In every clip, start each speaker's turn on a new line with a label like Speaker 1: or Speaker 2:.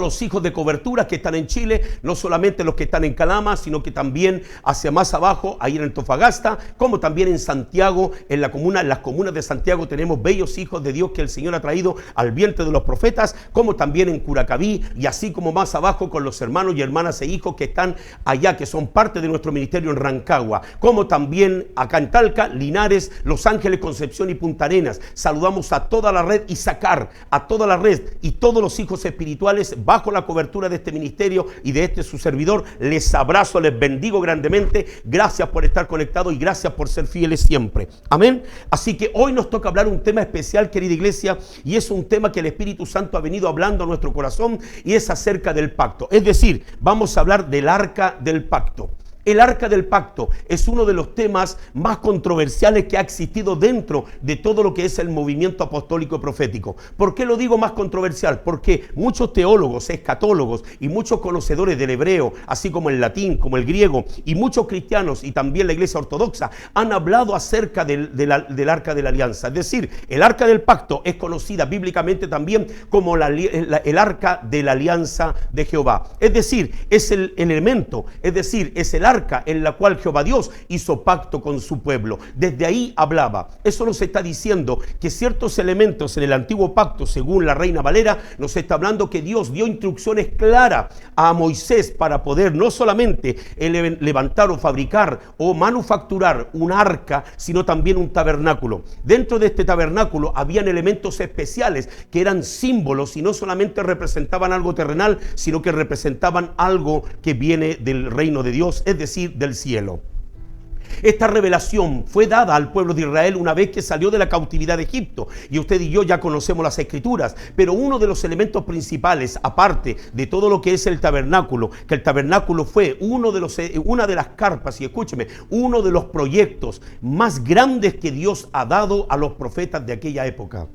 Speaker 1: los hijos de cobertura que están en Chile, no solamente los que están en Calama, sino que también hacia más abajo, ahí en Antofagasta, como también en Santiago, en las comunas de Santiago tenemos bellos hijos de Dios que el Señor ha traído al vientre de los profetas, como también en Curacaví, y así como más abajo con los hermanos y hermanas e hijos que están allá, que son parte de nuestro ministerio en Rancagua, como también acá en Talca, Linares, Los Ángeles, Concepción y Punta Arenas. Saludamos a toda la red Issacar, a toda la red y todos los hijos espirituales bajo la cobertura de este ministerio y de este su servidor. Les abrazo, les bendigo grandemente. Gracias por estar conectados y gracias por ser fieles siempre. Amén. Así que hoy nos toca hablar un tema especial, querida iglesia, y es un tema que el Espíritu Santo ha venido hablando a nuestro corazón, y es acerca del pacto. Es decir, vamos a hablar del arca del pacto. El arca del pacto es uno de los temas más controversiales que ha existido dentro de todo lo que es el movimiento apostólico y profético. ¿Por qué lo digo más controversial? Porque muchos teólogos, escatólogos y muchos conocedores del hebreo, así como el latín, como el griego, y muchos cristianos y también la iglesia ortodoxa han hablado acerca del arca de la alianza. Es decir, el arca del pacto es conocida bíblicamente también como el arca de la alianza de Jehová. Es decir, es el elemento, es decir, es el arca en la cual Jehová Dios hizo pacto con su pueblo. Desde ahí hablaba. Eso nos está diciendo que ciertos elementos en el antiguo pacto, según la Reina Valera, nos está hablando que Dios dio instrucciones claras a Moisés para poder no solamente levantar o fabricar o manufacturar un arca, sino también un tabernáculo. Dentro de este tabernáculo habían elementos especiales que eran símbolos y no solamente representaban algo terrenal, sino que representaban algo que viene del reino de Dios, es decir, del cielo. Esta revelación fue dada al pueblo de Israel una vez que salió de la cautividad de Egipto, y usted y yo ya conocemos las escrituras, pero uno de los elementos principales, aparte de todo lo que es el tabernáculo, que el tabernáculo fue una de las carpas, y escúcheme, uno de los proyectos más grandes que Dios ha dado a los profetas de aquella época.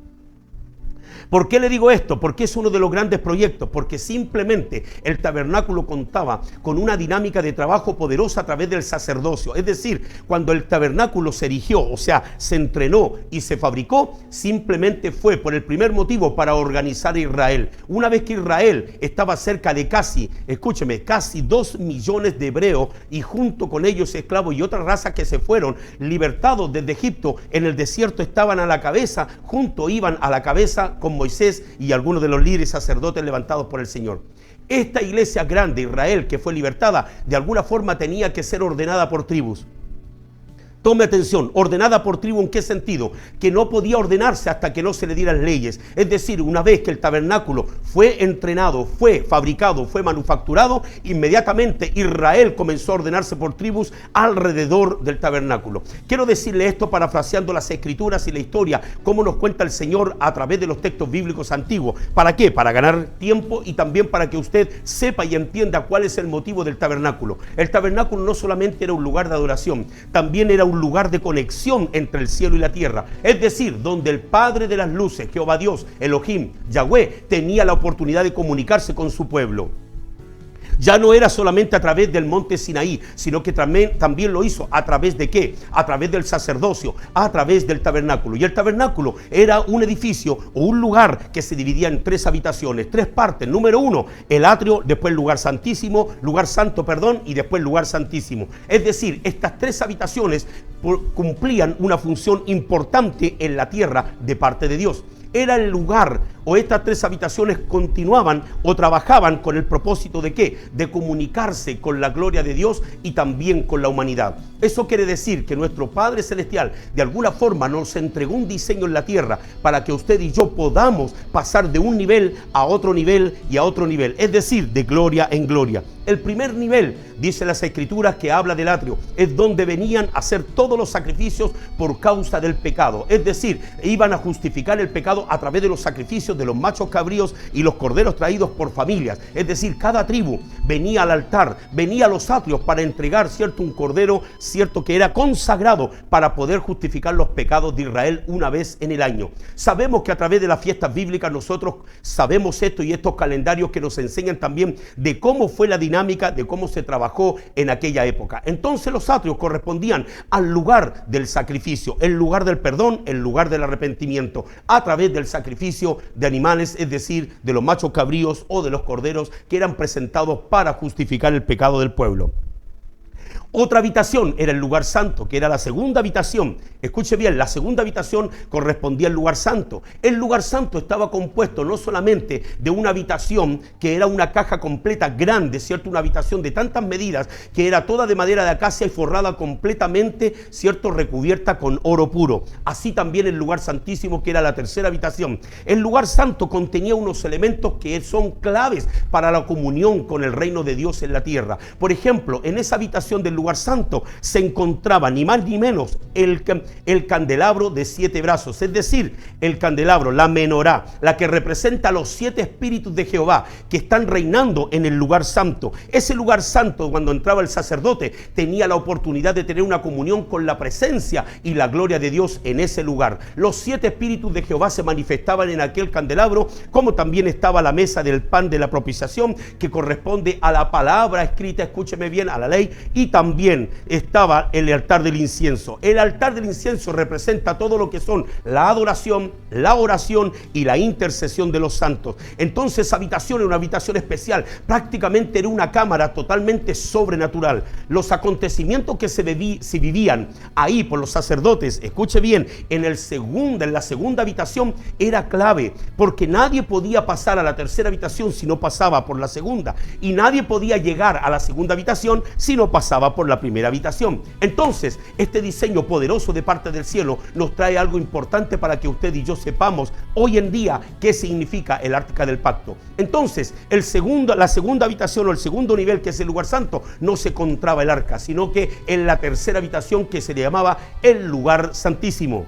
Speaker 1: ¿Por qué le digo esto? Porque es uno de los grandes proyectos, porque simplemente el tabernáculo contaba con una dinámica de trabajo poderosa a través del sacerdocio. Es decir, cuando el tabernáculo se erigió, o sea, se entrenó y se fabricó, simplemente fue por el primer motivo para organizar a Israel. Una vez que Israel estaba cerca de casi 2 millones de hebreos, y junto con ellos esclavos y otras razas que se fueron libertados desde Egipto, en el desierto estaban a la cabeza, iban a la cabeza con Moisés y algunos de los líderes sacerdotes levantados por el Señor. Esta iglesia grande, Israel, que fue libertada, de alguna forma tenía que ser ordenada por tribus. Tome atención, ordenada por tribu, ¿en qué sentido? Que no podía ordenarse hasta que no se le dieran leyes. Es decir, una vez que el tabernáculo fue entrenado, fue fabricado, fue manufacturado, inmediatamente Israel comenzó a ordenarse por tribus alrededor del tabernáculo. Quiero decirle esto parafraseando las escrituras y la historia, cómo nos cuenta el Señor a través de los textos bíblicos antiguos. ¿Para qué? Para ganar tiempo y también para que usted sepa y entienda cuál es el motivo del tabernáculo. El tabernáculo no solamente era un lugar de adoración, también era un lugar de conexión entre el cielo y la tierra, es decir, donde el Padre de las luces, Jehová Dios, Elohim, Yahweh, tenía la oportunidad de comunicarse con su pueblo. Ya no era solamente a través del monte Sinaí, sino que también lo hizo a través de ¿qué? A través del sacerdocio, a través del tabernáculo. Y el tabernáculo era un edificio o un lugar que se dividía en 3 habitaciones, 3 partes. Número 1, el atrio, después el lugar santo, y después el lugar santísimo. Es decir, estas 3 habitaciones cumplían una función importante en la tierra de parte de Dios. Era el lugar, o estas 3 habitaciones continuaban o trabajaban con el propósito de ¿qué? De comunicarse con la gloria de Dios y también con la humanidad. Eso quiere decir que nuestro Padre Celestial de alguna forma nos entregó un diseño en la tierra para que usted y yo podamos pasar de un nivel a otro nivel y a otro nivel, es decir, de gloria en gloria. El primer nivel, dice las escrituras, que habla del atrio, es donde venían a hacer todos los sacrificios por causa del pecado. Es decir, iban a justificar el pecado a través de los sacrificios de los machos cabríos y los corderos traídos por familias. Es decir, cada tribu venía al altar, venía a los atrios para entregar, un cordero, que era consagrado para poder justificar los pecados de Israel una vez en el año. Sabemos que a través de las fiestas bíblicas nosotros sabemos esto, y estos calendarios que nos enseñan también de cómo fue la dinámica, de cómo se trabajó en aquella época. Entonces los atrios correspondían al lugar del sacrificio, el lugar del perdón, el lugar del arrepentimiento, a través del sacrificio de animales, es decir, de los machos cabríos o de los corderos que eran presentados para justificar el pecado del pueblo. Otra habitación era el lugar santo, que era la segunda habitación. Escuche bien, la segunda habitación correspondía al lugar santo. El lugar santo estaba compuesto no solamente de una habitación que era una caja completa grande, ¿cierto? Una habitación de tantas medidas que era toda de madera de acacia y forrada completamente, ¿cierto? Recubierta con oro puro. Así también el lugar santísimo, que era la tercera habitación. El lugar santo contenía unos elementos que son claves para la comunión con el reino de Dios en la tierra. Por ejemplo, en esa habitación del lugar santo se encontraba ni más ni menos el candelabro de 7 brazos, es decir, el candelabro, la menorá, la que representa a los 7 espíritus de Jehová que están reinando en el lugar santo. Ese lugar santo, cuando entraba el sacerdote, tenía la oportunidad de tener una comunión con la presencia y la gloria de Dios en ese lugar. Los 7 espíritus de Jehová se manifestaban en aquel candelabro, como también estaba la mesa del pan de la propiciación, que corresponde a la palabra escrita, escúcheme bien, a la ley, y también estaba el altar del incienso. El altar del incienso representa todo lo que son la adoración, la oración y la intercesión de los santos. Entonces esa habitación era una habitación especial, prácticamente era una cámara totalmente sobrenatural. Los acontecimientos que se vivían ahí por los sacerdotes, escuche bien, en la segunda habitación era clave, porque nadie podía pasar a la tercera habitación si no pasaba por la segunda, y nadie podía llegar a la segunda habitación si no pasaba por la primera habitación. Entonces, este diseño poderoso de parte del cielo nos trae algo importante para que usted y yo sepamos hoy en día qué significa el arca del pacto. Entonces, la segunda habitación o el segundo nivel, que es el lugar santo, no se encontraba el arca, sino que en la tercera habitación, que se le llamaba el lugar santísimo.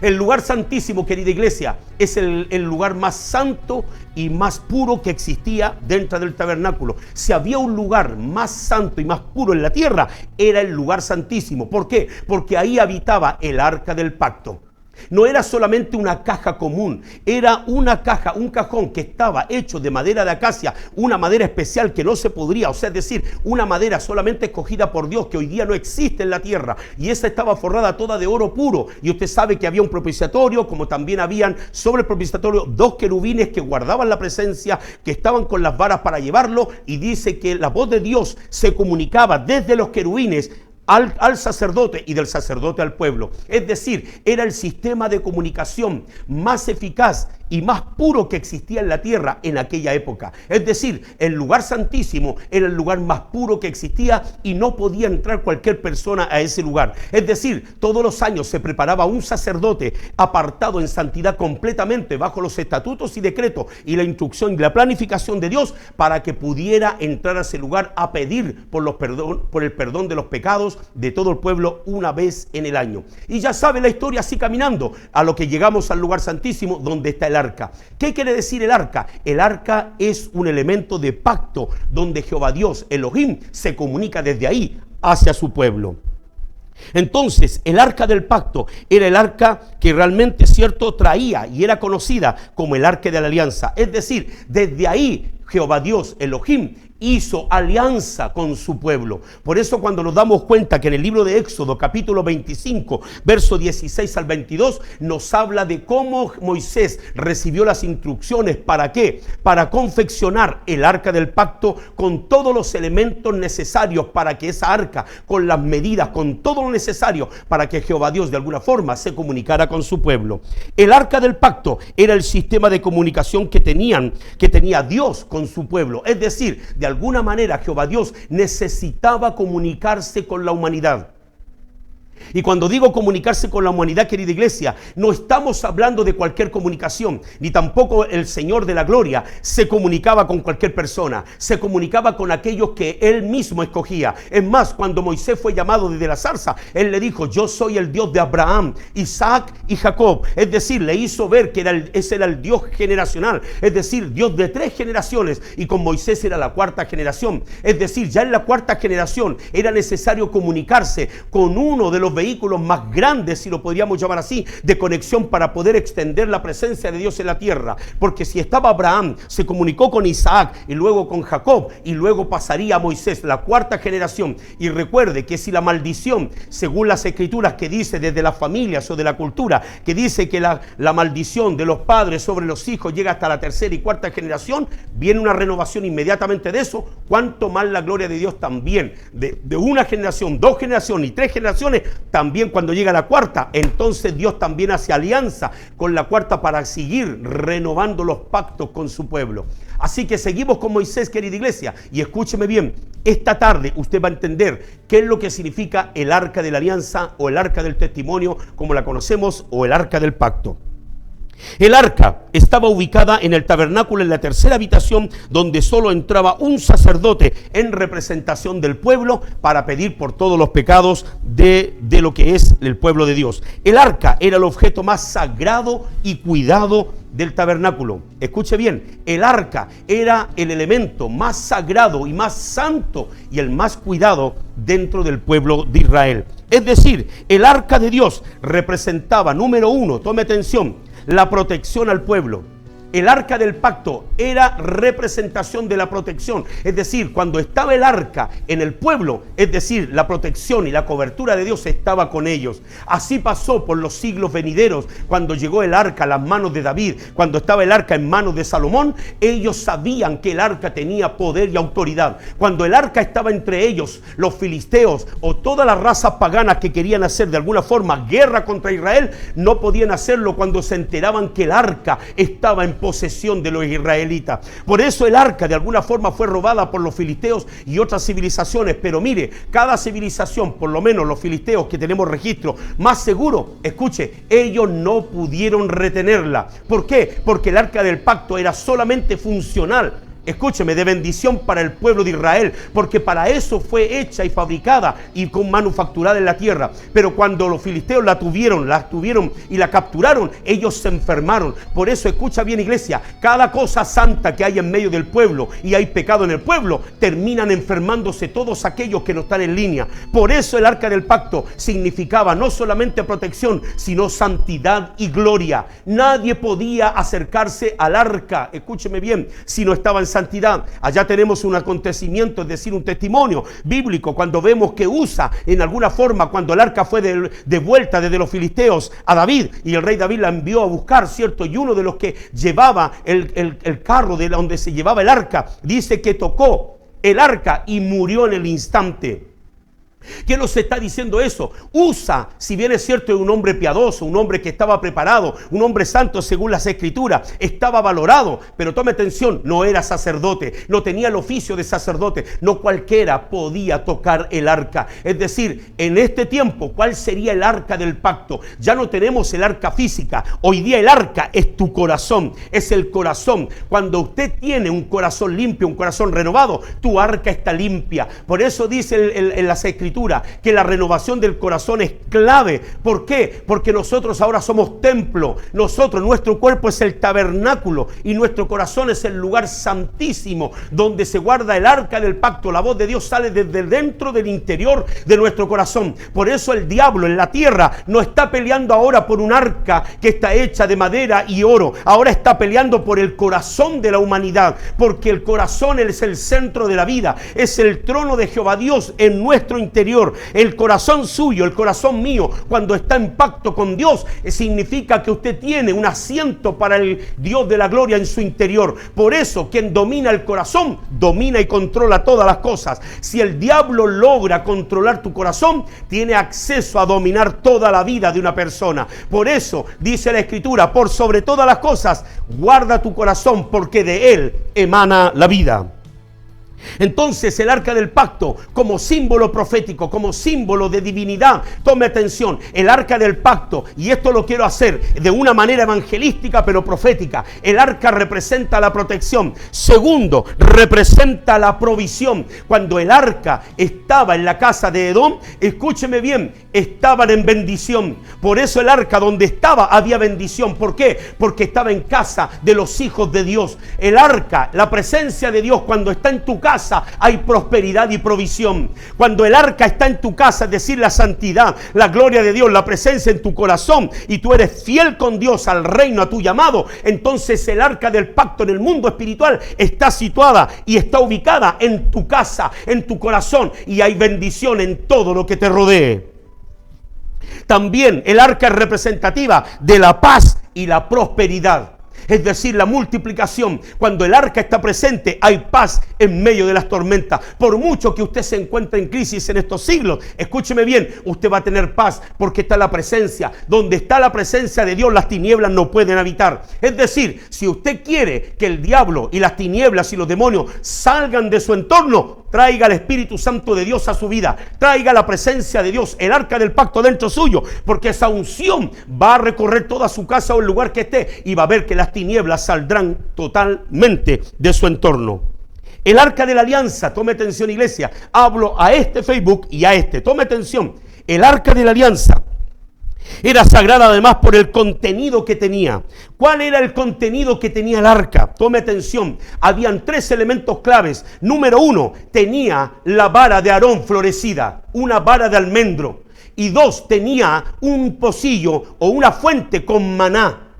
Speaker 1: El lugar santísimo, querida iglesia, es el lugar más santo y más puro que existía dentro del tabernáculo. Si había un lugar más santo y más puro en la tierra, era el lugar santísimo. ¿Por qué? Porque ahí habitaba el arca del pacto. No era solamente una caja común, era una caja, un cajón que estaba hecho de madera de acacia, una madera especial que no se podría, o sea, es decir, una madera solamente escogida por Dios, que hoy día no existe en la tierra, y esa estaba forrada toda de oro puro. Y usted sabe que había un propiciatorio, como también habían sobre el propiciatorio 2 querubines que guardaban la presencia, que estaban con las varas para llevarlo, y dice que la voz de Dios se comunicaba desde los querubines al sacerdote y del sacerdote al pueblo. Es decir, era el sistema de comunicación más eficaz y más puro que existía en la tierra en aquella época. Es decir, el lugar santísimo era el lugar más puro que existía y no podía entrar cualquier persona a ese lugar. Es decir, todos los años se preparaba un sacerdote apartado en santidad completamente bajo los estatutos y decretos y la instrucción y la planificación de Dios, para que pudiera entrar a ese lugar a pedir por el perdón de los pecados de todo el pueblo una vez en el año. Y ya sabe la historia, así caminando a lo que llegamos al lugar santísimo, donde está el arca. ¿Qué quiere decir el arca? El arca es un elemento de pacto donde Jehová Dios, Elohim, se comunica desde ahí hacia su pueblo. Entonces, el arca del pacto era el arca que realmente, cierto, traía y era conocida como el arca de la alianza. Es decir, desde ahí Jehová Dios, Elohim, hizo alianza con su pueblo. Por eso, cuando nos damos cuenta que en el libro de Éxodo, capítulo 25, verso 16 al 22, nos habla de cómo Moisés recibió las instrucciones. ¿Para qué? Para confeccionar el arca del pacto con todos los elementos necesarios para que esa arca, con las medidas, con todo lo necesario para que Jehová Dios de alguna forma se comunicara con su pueblo. El arca del pacto era el sistema de comunicación que tenía Dios con su pueblo. Es decir, de alguna manera Jehová Dios necesitaba comunicarse con la humanidad. Y cuando digo comunicarse con la humanidad, querida iglesia, no estamos hablando de cualquier comunicación, ni tampoco el Señor de la gloria se comunicaba con cualquier persona, se comunicaba con aquellos que Él mismo escogía. Es más, cuando Moisés fue llamado desde la zarza, Él le dijo: yo soy el Dios de Abraham, Isaac y Jacob. Es decir, le hizo ver que ese era el Dios generacional, es decir, Dios de 3 generaciones, y con Moisés era la 4ª generación. Es decir, ya en la 4ª generación era necesario comunicarse con uno de los los vehículos más grandes, si lo podríamos llamar así, de conexión para poder extender la presencia de Dios en la tierra. Porque si estaba Abraham, se comunicó con Isaac y luego con Jacob y luego pasaría a Moisés, la cuarta generación. Y recuerde que si la maldición, según las escrituras que dice desde las familias o de la cultura, que dice que la maldición de los padres sobre los hijos llega hasta la tercera y cuarta generación, viene una renovación inmediatamente de eso, cuanto más la gloria de Dios también, de una generación, dos generaciones y tres generaciones, también cuando llega la cuarta, entonces Dios también hace alianza con la cuarta para seguir renovando los pactos con su pueblo. Así que seguimos con Moisés, querida iglesia, y escúcheme bien, esta tarde usted va a entender qué es lo que significa el arca de la alianza o el arca del testimonio, como la conocemos, o el arca del pacto. El arca estaba ubicada en el tabernáculo en la tercera habitación, donde solo entraba un sacerdote en representación del pueblo para pedir por todos los pecados de lo que es el pueblo de Dios. El arca era el objeto más sagrado y cuidado del tabernáculo. Escuche bien, el arca era el elemento más sagrado y más santo y el más cuidado dentro del pueblo de Israel. Es decir, el arca de Dios representaba, número uno, tome atención, la protección al pueblo. El arca del pacto era representación de la protección. Es decir, cuando estaba el arca en el pueblo, es decir, la protección y la cobertura de Dios estaba con ellos. Así pasó por los siglos venideros. Cuando llegó el arca a las manos de David, cuando estaba el arca en manos de Salomón, ellos sabían que el arca tenía poder y autoridad. Cuando el arca estaba entre ellos, los filisteos o todas las razas paganas que querían hacer de alguna forma guerra contra Israel, no podían hacerlo cuando se enteraban que el arca estaba en posesión de los israelitas. Por eso el arca de alguna forma fue robada por los filisteos y otras civilizaciones. Pero mire, cada civilización, por lo menos los filisteos que tenemos registro, más seguro, escuche, ellos no pudieron retenerla. ¿Por qué? Porque el arca del pacto era solamente funcional, escúcheme, de bendición para el pueblo de Israel, porque para eso fue hecha y fabricada y manufacturada en la tierra. Pero cuando los filisteos la tuvieron y la capturaron, ellos se enfermaron. Por eso, escucha bien, iglesia, cada cosa santa que hay en medio del pueblo y hay pecado en el pueblo, terminan enfermándose todos aquellos que no están en línea. Por eso el arca del pacto significaba no solamente protección, sino santidad y gloria. Nadie podía acercarse al arca, escúcheme bien, si no estaba en santidad. Allá tenemos un acontecimiento, es decir, un testimonio bíblico, cuando vemos que Usa, en alguna forma, cuando el arca fue de vuelta desde los filisteos a David, y el rey David la envió a buscar, ¿cierto? Y uno de los que llevaba el carro de donde se llevaba el arca, dice que tocó el arca y murió en el instante. ¿Qué nos está diciendo eso? Usa, si bien es cierto, es un hombre piadoso, un hombre que estaba preparado, un hombre santo según las escrituras, estaba valorado, pero tome atención, no era sacerdote, no tenía el oficio de sacerdote, no cualquiera podía tocar el arca. Es decir, en este tiempo, ¿cuál sería el arca del pacto? Ya no tenemos el arca física, hoy día el arca es tu corazón, es el corazón. Cuando usted tiene un corazón limpio, un corazón renovado, tu arca está limpia. Por eso dice en las escrituras que la renovación del corazón es clave. ¿Por qué? Porque nosotros ahora somos templo. Nuestro cuerpo es el tabernáculo y nuestro corazón es el lugar santísimo donde se guarda el arca del pacto. La voz de Dios sale desde dentro del interior de nuestro corazón. Por eso el diablo en la tierra no está peleando ahora por un arca que está hecha de madera y oro. Ahora está peleando por el corazón de la humanidad, porque el corazón es el centro de la vida, es el trono de Jehová Dios en nuestro interior. El corazón suyo, el corazón mío, cuando está en pacto con Dios, significa que usted tiene un asiento para el Dios de la gloria en su interior. Por eso, quien domina el corazón, domina y controla todas las cosas. Si el diablo logra controlar tu corazón, tiene acceso a dominar toda la vida de una persona. Por eso, dice la Escritura, por sobre todas las cosas, guarda tu corazón, porque de él emana la vida. Entonces el arca del pacto, como símbolo profético, como símbolo de divinidad, tome atención, el arca del pacto, y esto lo quiero hacer de una manera evangelística pero profética, el arca representa la protección. Segundo, representa la provisión. Cuando el arca estaba en la casa de Edom, escúcheme bien, estaban en bendición. Por eso el arca donde estaba había bendición. ¿Por qué? Porque estaba en casa de los hijos de Dios. El arca, la presencia de Dios, cuando está en tu casa, casa hay prosperidad y provisión. Cuando el arca está en tu casa, es decir, la santidad, la gloria de Dios, la presencia en tu corazón, y tú eres fiel con Dios, al reino, a tu llamado, entonces el arca del pacto en el mundo espiritual está situada y está ubicada en tu casa, en tu corazón, y hay bendición en todo lo que te rodee. También el arca es representativa de la paz y la prosperidad, es decir, la multiplicación. Cuando el arca está presente, hay paz en medio de las tormentas. Por mucho que usted se encuentre en crisis en estos siglos, escúcheme bien, usted va a tener paz porque está la presencia. Donde está la presencia de Dios, las tinieblas no pueden habitar. Es decir, si usted quiere que el diablo y las tinieblas y los demonios salgan de su entorno, traiga el Espíritu Santo de Dios a su vida, traiga la presencia de Dios, el arca del pacto dentro suyo, porque esa unción va a recorrer toda su casa o el lugar que esté, y va a ver que las tinieblas saldrán totalmente de su entorno. El arca de la alianza, tome atención, iglesia, hablo a este Facebook y a este, tome atención. El arca de la alianza era sagrada además por el contenido que tenía. ¿Cuál era el contenido que tenía el arca? Tome atención, habían 3 elementos claves. Número 1, tenía la vara de Aarón florecida, una vara de almendro. Y 2, tenía un pocillo o una fuente con maná.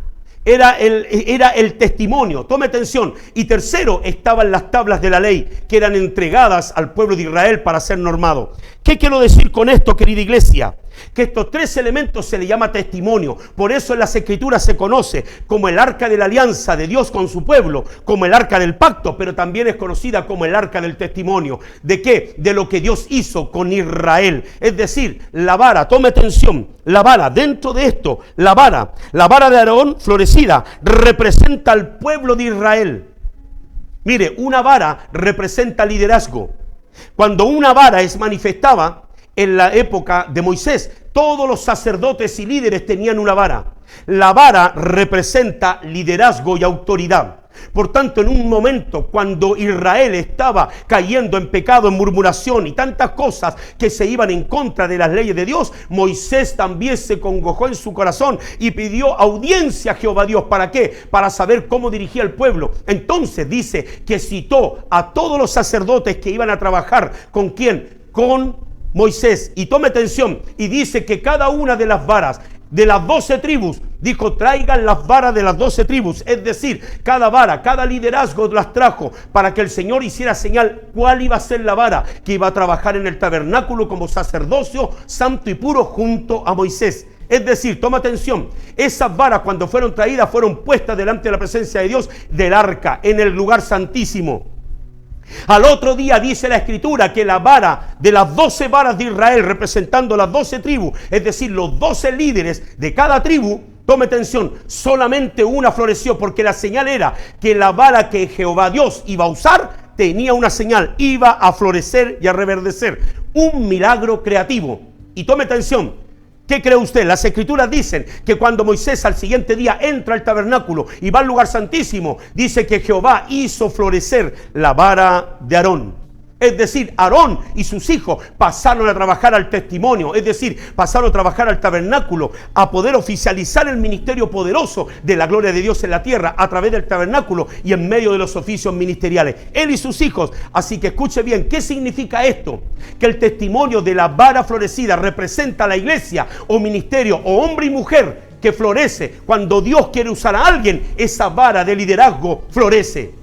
Speaker 1: Era el testimonio, tome atención. Y tercero, estaban las tablas de la ley que eran entregadas al pueblo de Israel para ser normado. ¿Qué quiero decir con esto, querida iglesia? Que estos 3 elementos se le llama testimonio. Por eso en las Escrituras se conoce como el arca de la alianza de Dios con su pueblo, como el arca del pacto, pero también es conocida como el arca del testimonio. ¿De qué? De lo que Dios hizo con Israel. Es decir, la vara, tome atención, la vara, dentro de esto, la vara de Aarón florecida representa al pueblo de Israel. Mire, una vara representa liderazgo. Cuando una vara es manifestada, en la época de Moisés, todos los sacerdotes y líderes tenían una vara. La vara representa liderazgo y autoridad. Por tanto, en un momento cuando Israel estaba cayendo en pecado, en murmuración y tantas cosas que se iban en contra de las leyes de Dios, Moisés también se congojó en su corazón y pidió audiencia a Jehová Dios. ¿Para qué? Para saber cómo dirigía al pueblo. Entonces dice que citó a todos los sacerdotes que iban a trabajar. ¿Con quién? Con Moisés. Y tome atención, y dice que cada una de las varas de las 12 tribus, dijo, traigan las varas de las 12 tribus, es decir, cada vara, cada liderazgo las trajo para que el Señor hiciera señal cuál iba a ser la vara que iba a trabajar en el tabernáculo como sacerdocio santo y puro junto a Moisés. Es decir, toma atención, esas varas cuando fueron traídas fueron puestas delante de la presencia de Dios del arca, en el lugar santísimo. Al otro día dice la Escritura que la vara de las 12 varas de Israel, representando las 12 tribus, es decir, los 12 líderes de cada tribu, tome atención, solamente una floreció, porque la señal era que la vara que Jehová Dios iba a usar tenía una señal, iba a florecer y a reverdecer. Un milagro creativo. Y tome atención, ¿qué cree usted? Las Escrituras dicen que cuando Moisés al siguiente día entra al tabernáculo y va al lugar santísimo, dice que Jehová hizo florecer la vara de Aarón. Es decir, Aarón y sus hijos pasaron a trabajar al testimonio, es decir, pasaron a trabajar al tabernáculo, a poder oficializar el ministerio poderoso de la gloria de Dios en la tierra a través del tabernáculo y en medio de los oficios ministeriales. Él y sus hijos. Así que escuche bien, ¿qué significa esto? Que el testimonio de la vara florecida representa a la iglesia o ministerio o hombre y mujer que florece. Cuando Dios quiere usar a alguien, esa vara de liderazgo florece.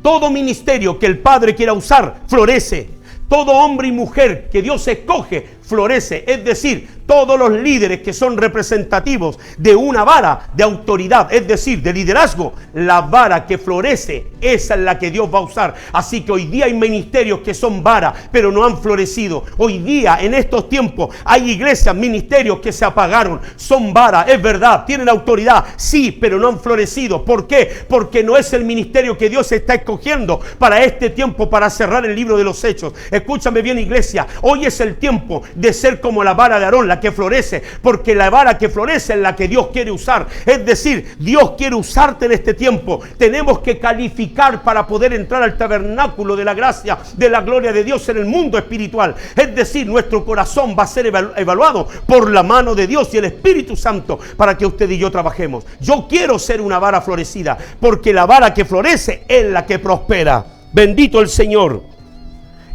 Speaker 1: Todo ministerio que el Padre quiera usar, florece. Todo hombre y mujer que Dios escoge, florece. Es decir, todos los líderes que son representativos de una vara de autoridad, es decir, de liderazgo, la vara que florece, esa es la que Dios va a usar. Así que hoy día hay ministerios que son vara, pero no han florecido. Hoy día, en estos tiempos, hay iglesias, ministerios que se apagaron, son vara, es verdad, tienen autoridad, sí, pero no han florecido. ¿Por qué? Porque no es el ministerio que Dios está escogiendo para este tiempo, para cerrar el libro de los Hechos. Escúchame bien, iglesia, hoy es el tiempo de ser como la vara de Aarón, la que florece, porque la vara que florece es la que Dios quiere usar. Es decir, Dios quiere usarte en este tiempo. Tenemos que calificar para poder entrar al tabernáculo de la gracia, de la gloria de Dios en el mundo espiritual. Es decir, nuestro corazón va a ser evaluado por la mano de Dios y el Espíritu Santo para que usted y yo trabajemos. Yo quiero ser una vara florecida, porque la vara que florece es la que prospera. Bendito el Señor.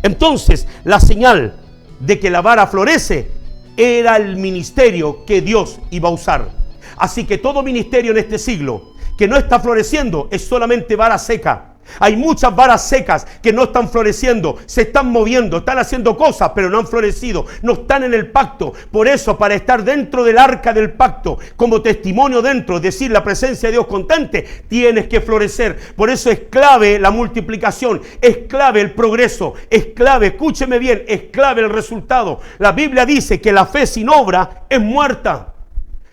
Speaker 1: Entonces, la señal de que la vara florece era el ministerio que Dios iba a usar. Así que todo ministerio en este siglo que no está floreciendo es solamente vara seca. Hay muchas varas secas que no están floreciendo, se están moviendo, están haciendo cosas, pero no han florecido, no están en el pacto. Por eso, para estar dentro del arca del pacto, como testimonio dentro, es decir, la presencia de Dios constante, tienes que florecer. Por eso es clave la multiplicación, es clave el progreso, es clave, escúcheme bien, es clave el resultado. La Biblia dice que la fe sin obra es muerta.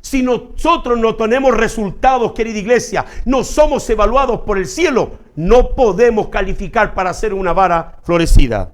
Speaker 1: Si nosotros no tenemos resultados, querida iglesia, no somos evaluados por el cielo, no podemos calificar para ser una vara florecida.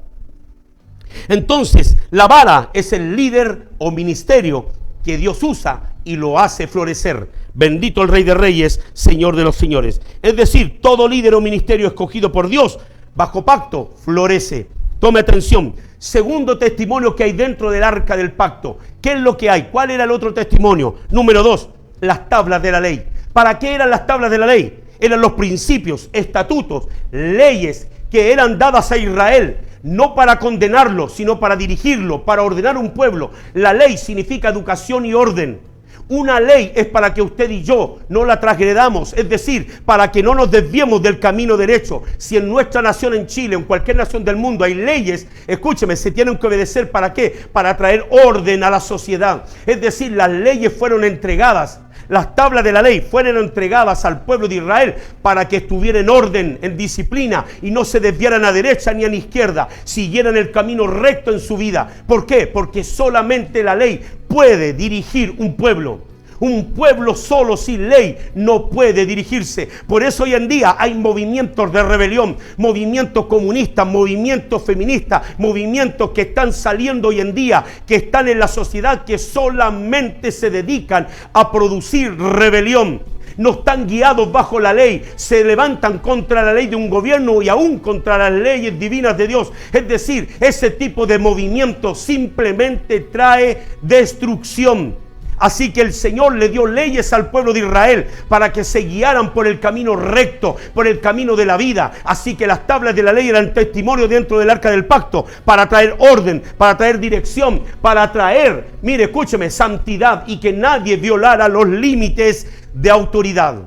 Speaker 1: Entonces, la vara es el líder o ministerio que Dios usa y lo hace florecer. Bendito el Rey de Reyes, Señor de los Señores. Es decir, todo líder o ministerio escogido por Dios bajo pacto florece. Tome atención. Segundo testimonio que hay dentro del arca del pacto. ¿Qué es lo que hay? ¿Cuál era el otro testimonio? Número 2, las tablas de la ley. ¿Para qué eran las tablas de la ley? Eran los principios, estatutos, leyes que eran dadas a Israel, no para condenarlo, sino para dirigirlo, para ordenar un pueblo. La ley significa educación y orden. Una ley es para que usted y yo no la transgredamos, es decir, para que no nos desviemos del camino derecho. Si en nuestra nación, en Chile, en cualquier nación del mundo hay leyes, escúcheme, se tienen que obedecer. ¿Para qué? Para traer orden a la sociedad. Es decir, las leyes fueron entregadas, las tablas de la ley fueron entregadas al pueblo de Israel para que estuviera en orden, en disciplina y no se desviaran a derecha ni a izquierda, siguieran el camino recto en su vida. ¿Por qué? Porque solamente la ley puede dirigir un pueblo. Un pueblo solo sin ley no puede dirigirse. Por eso hoy en día hay movimientos de rebelión, movimientos comunistas, movimientos feministas, movimientos que están saliendo hoy en día, que están en la sociedad, que solamente se dedican a producir rebelión. No están guiados bajo la ley, se levantan contra la ley de un gobierno y aún contra las leyes divinas de Dios. Es decir, ese tipo de movimiento simplemente trae destrucción. Así que el Señor le dio leyes al pueblo de Israel para que se guiaran por el camino recto, por el camino de la vida. Así que las tablas de la ley eran testimonio dentro del arca del pacto para traer orden, para traer dirección, para traer, mire, escúcheme, santidad y que nadie violara los límites de autoridad.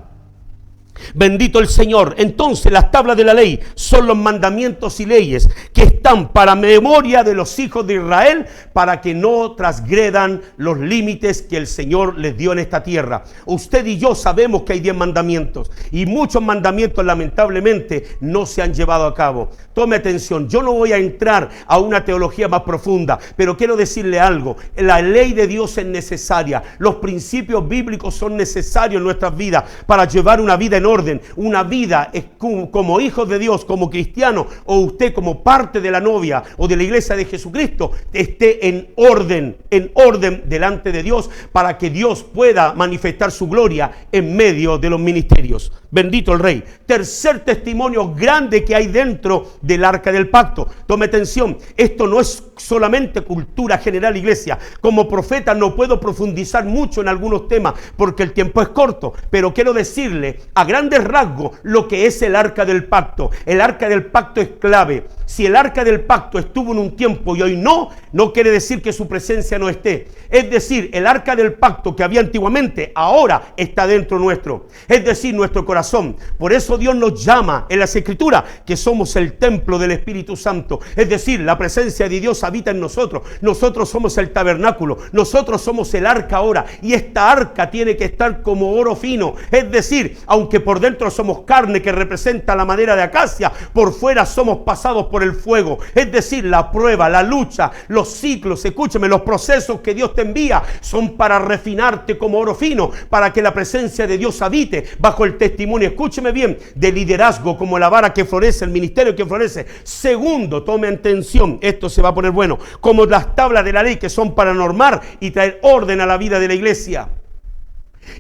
Speaker 1: Bendito el Señor. Entonces las tablas de la ley son los mandamientos y leyes que están para memoria de los hijos de Israel, para que no transgredan los límites que el Señor les dio en esta tierra. Usted y yo sabemos que hay 10 mandamientos y muchos mandamientos lamentablemente no se han llevado a cabo. Tome atención, yo no voy a entrar a una teología más profunda, pero quiero decirle algo. La ley de Dios es necesaria, los principios bíblicos son necesarios en nuestras vidas para llevar una vida en orden, una vida como hijos de Dios, como cristiano, o usted como parte de la novia o de la iglesia de Jesucristo, esté en orden delante de Dios, para que Dios pueda manifestar su gloria en medio de los ministerios. Bendito el Rey. Tercer testimonio grande que hay dentro del arca del pacto. Tome atención, esto no es solamente cultura general, iglesia. Como profeta no puedo profundizar mucho en algunos temas porque el tiempo es corto, pero quiero decirle a grandes rasgos lo que es el arca del pacto. El arca del pacto es clave. Si el arca del pacto estuvo en un tiempo y hoy no quiere decir que su presencia no esté. Es decir, el arca del pacto que había antiguamente, ahora está dentro nuestro. Es decir, nuestro corazón. Por eso Dios nos llama en las Escrituras que somos el templo del Espíritu Santo. Es decir, la presencia de Dios habita en nosotros. Nosotros somos el tabernáculo. Nosotros somos el arca ahora. Y esta arca tiene que estar como oro fino. Es decir, aunque por dentro somos carne que representa la madera de acacia, por fuera somos pasados por el fuego. Es decir, la prueba, la lucha, los ciclos, escúcheme, los procesos que Dios te envía son para refinarte como oro fino, para que la presencia de Dios habite bajo el testimonio, escúcheme bien, de liderazgo, como la vara que florece, el ministerio que florece. Segundo, tome atención, esto se va a poner bueno, como las tablas de la ley que son para normar y traer orden a la vida de la iglesia.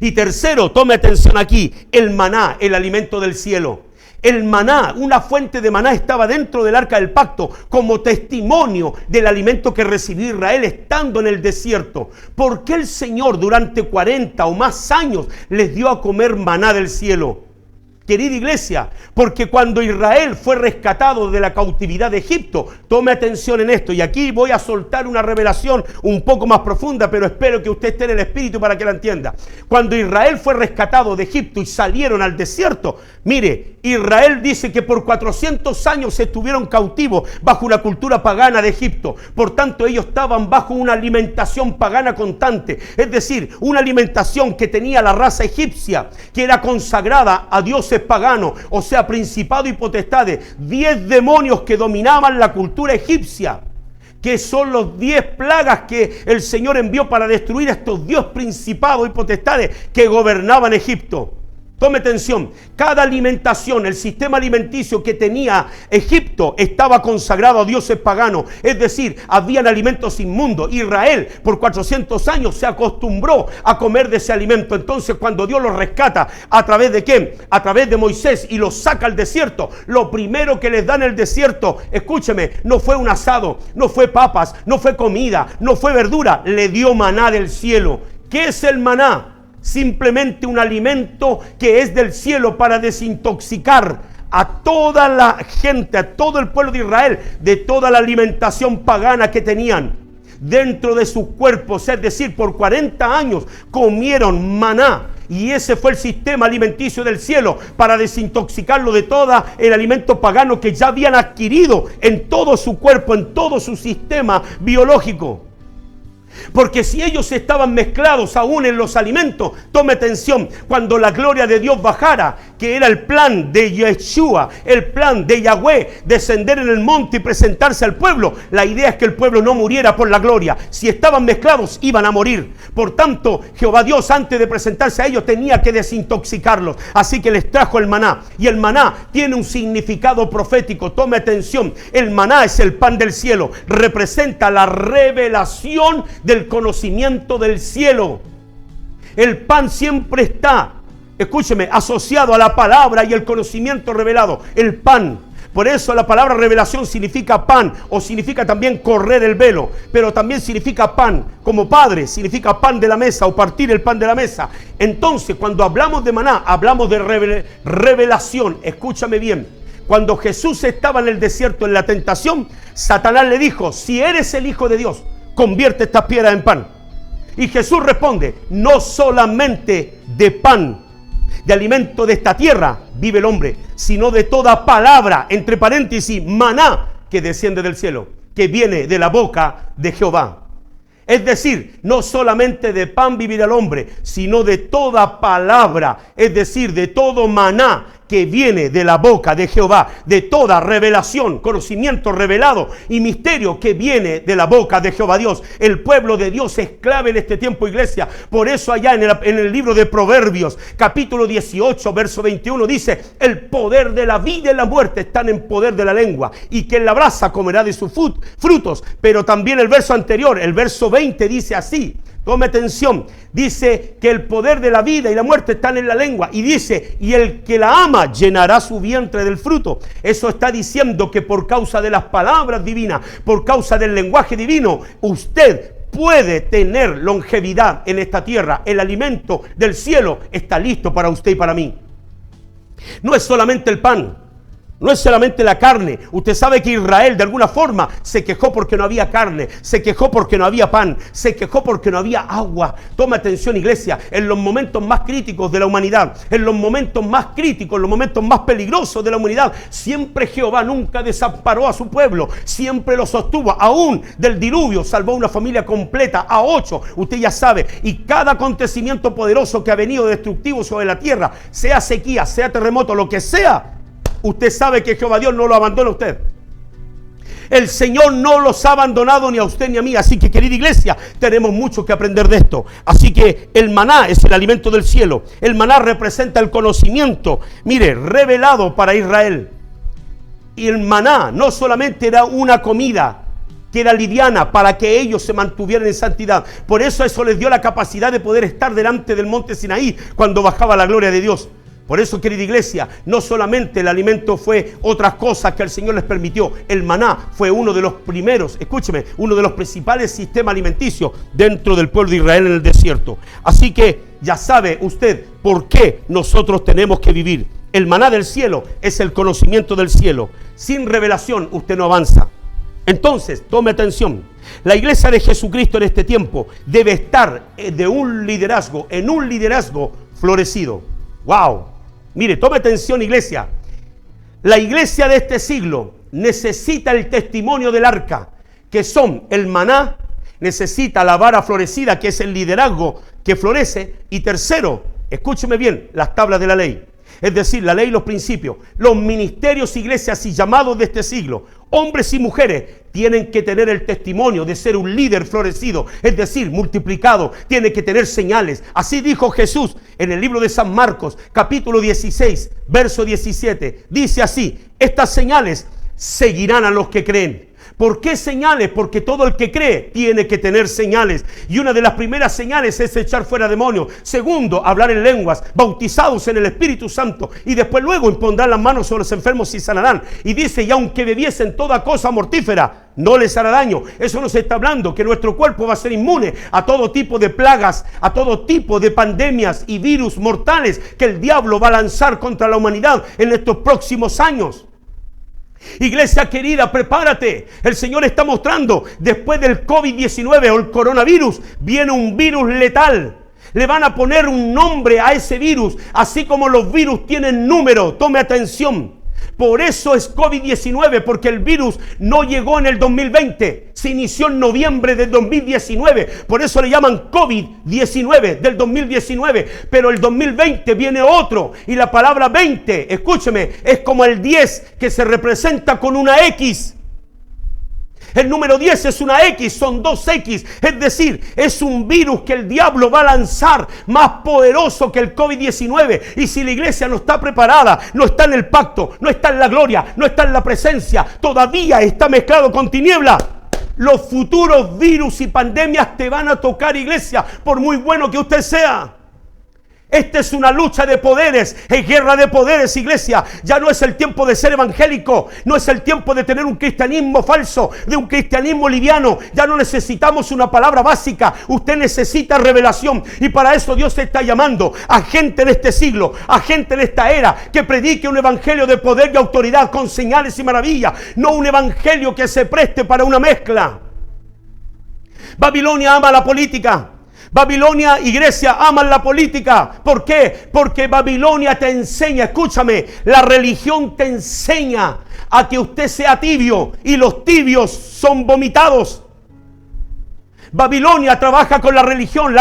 Speaker 1: Y tercero, tome atención aquí, el maná, el alimento del cielo. El maná, una fuente de maná estaba dentro del arca del pacto como testimonio del alimento que recibió Israel estando en el desierto. ¿Por qué el Señor durante 40 o más años les dio a comer maná del cielo? querida iglesia, porque cuando Israel fue rescatado de la cautividad de Egipto, tome atención en esto, y aquí voy a soltar una revelación un poco más profunda, pero espero que usted esté en el espíritu para que la entienda. Cuando Israel fue rescatado de Egipto y salieron al desierto, mire, Israel dice que por 400 años estuvieron cautivos bajo una cultura pagana de Egipto. Por tanto, ellos estaban bajo una alimentación pagana constante, es decir, una alimentación que tenía la raza egipcia, que era consagrada a dioses paganos, o sea, principados y potestades, 10 demonios que dominaban la cultura egipcia, que son los 10 plagas que el Señor envió para destruir a estos 10 principados y potestades que gobernaban Egipto. Tome atención, cada alimentación, el sistema alimenticio que tenía Egipto estaba consagrado a dioses paganos, es decir, habían alimentos inmundos. Israel por 400 años se acostumbró a comer de ese alimento. Entonces, cuando Dios los rescata, ¿a través de quién? A través de Moisés, y los saca al desierto. Lo primero que les da en el desierto, escúcheme, no fue un asado, no fue papas, no fue comida, no fue verdura, le dio maná del cielo. ¿Qué es el maná? Simplemente un alimento que es del cielo para desintoxicar a toda la gente, a todo el pueblo de Israel, de toda la alimentación pagana que tenían dentro de sus cuerpos. Es decir, por 40 años comieron maná, y ese fue el sistema alimenticio del cielo para desintoxicarlo de todo el alimento pagano que ya habían adquirido en todo su cuerpo, en todo su sistema biológico. Porque si ellos estaban mezclados aún en los alimentos, tome atención, cuando la gloria de Dios bajara, que era el plan de Yeshua, el plan de Yahweh, descender en el monte y presentarse al pueblo, la idea es que el pueblo no muriera por la gloria. Si estaban mezclados, iban a morir. Por tanto, Jehová Dios, antes de presentarse a ellos, tenía que desintoxicarlos. Así que les trajo el maná, y el maná tiene un significado profético. Tome atención, el maná es el pan del cielo, representa la revelación del conocimiento del cielo. El pan siempre está, escúcheme, asociado a la palabra y el conocimiento revelado. El pan. Por eso la palabra revelación significa pan, o significa también correr el velo, pero también significa pan, como padre, significa pan de la mesa o partir el pan de la mesa. Entonces, cuando hablamos de maná, hablamos de revelación. Escúchame bien. Cuando Jesús estaba en el desierto, en la tentación, Satanás le dijo: si eres el Hijo de Dios, convierte estas piedras en pan. Y Jesús responde: no solamente de pan, de alimento de esta tierra vive el hombre, sino de toda palabra, entre paréntesis, maná, que desciende del cielo, que viene de la boca de Jehová. Es decir, no solamente de pan vivirá el hombre, sino de toda palabra, es decir, de todo maná que viene de la boca de Jehová, de toda revelación, conocimiento revelado y misterio que viene de la boca de Jehová Dios. El pueblo de Dios es clave en este tiempo, iglesia. Por eso allá en el libro de Proverbios, capítulo 18, verso 21, dice: el poder de la vida y la muerte están en poder de la lengua, y quien la abraza comerá de sus frutos. Pero también el verso anterior, el verso 20, dice así. Tome atención, dice que el poder de la vida y la muerte están en la lengua, y dice: y el que la ama llenará su vientre del fruto. Eso está diciendo que por causa de las palabras divinas, por causa del lenguaje divino, usted puede tener longevidad en esta tierra. El alimento del cielo está listo para usted y para mí. No es solamente el pan, no es solamente la carne. Usted sabe que Israel de alguna forma se quejó porque no había carne, se quejó porque no había pan, se quejó porque no había agua. Toma atención, iglesia, en los momentos más críticos de la humanidad, en los momentos más críticos, en los momentos más peligrosos de la humanidad, siempre Jehová nunca desamparó a su pueblo, siempre lo sostuvo. Aún del diluvio salvó una familia completa, a 8, usted ya sabe. Y cada acontecimiento poderoso que ha venido destructivo sobre la tierra, sea sequía, sea terremoto, lo que sea, usted sabe que Jehová Dios no lo abandona a usted. El Señor no los ha abandonado ni a usted ni a mí. Así que, querida iglesia, tenemos mucho que aprender de esto. Así que el maná es el alimento del cielo. El maná representa el conocimiento, mire, revelado para Israel. Y el maná no solamente era una comida que era liviana para que ellos se mantuvieran en santidad. Por eso les dio la capacidad de poder estar delante del monte Sinaí cuando bajaba la gloria de Dios. Por eso, querida iglesia, no solamente el alimento fue otras cosas que el Señor les permitió. El maná fue uno de los primeros, escúcheme, uno de los principales sistemas alimenticios dentro del pueblo de Israel en el desierto. Así que ya sabe usted por qué nosotros tenemos que vivir El maná del cielo es el conocimiento del cielo. Sin revelación usted no avanza. Entonces, tome atención. La iglesia de Jesucristo en este tiempo debe estar en un liderazgo florecido. ¡Wow! Mire, tome atención, iglesia. La iglesia de este siglo necesita el testimonio del arca, que son el maná, necesita la vara florecida, que es el liderazgo que florece, y tercero, escúcheme bien, las tablas de la ley. Es decir, la ley y los principios. Los ministerios, iglesias y llamados de este siglo, hombres y mujeres, tienen que tener el testimonio de ser un líder florecido, es decir, multiplicado. Tiene que tener señales. Así dijo Jesús en el libro de San Marcos, capítulo 16, verso 17. Dice así: estas señales seguirán a los que creen. ¿Por qué señales? Porque todo el que cree tiene que tener señales. Y una de las primeras señales es echar fuera demonios. Segundo, hablar en lenguas, bautizados en el Espíritu Santo. Y después luego impondrán las manos sobre los enfermos y sanarán. Y dice, y aunque bebiesen toda cosa mortífera, no les hará daño. Eso nos está hablando que nuestro cuerpo va a ser inmune a todo tipo de plagas, a todo tipo de pandemias y virus mortales que el diablo va a lanzar contra la humanidad en estos próximos años. Iglesia querida, prepárate. El Señor está mostrando, después del COVID-19 o el coronavirus, viene un virus letal. Le van a poner un nombre a ese virus, así como los virus tienen número. Tome atención. Por eso es COVID-19, porque el virus no llegó en el 2020, se inició en noviembre del 2019, por eso le llaman COVID-19 del 2019, pero el 2020 viene otro, y la palabra 20, escúcheme, es como el 10 que se representa con una X. El número 10 es una X, son dos X, es decir, es un virus que el diablo va a lanzar más poderoso que el COVID-19. Y si la iglesia no está preparada, no está en el pacto, no está en la gloria, no está en la presencia, todavía está mezclado con tiniebla, los futuros virus y pandemias te van a tocar, iglesia, por muy bueno que usted sea. Esta es una lucha de poderes, es guerra de poderes, iglesia. Ya no es el tiempo de ser evangélico, no es el tiempo de tener un cristianismo falso, de un cristianismo liviano. Ya no necesitamos una palabra básica, usted necesita revelación. Y para eso Dios está llamando a gente en este siglo, a gente en esta era, que predique un evangelio de poder y autoridad con señales y maravillas, no un evangelio que se preste para una mezcla. Babilonia ama la política. Babilonia y Grecia aman la política. ¿Por qué? Porque Babilonia te enseña, escúchame, la religión te enseña a que usted sea tibio, y los tibios son vomitados. Babilonia trabaja con la religión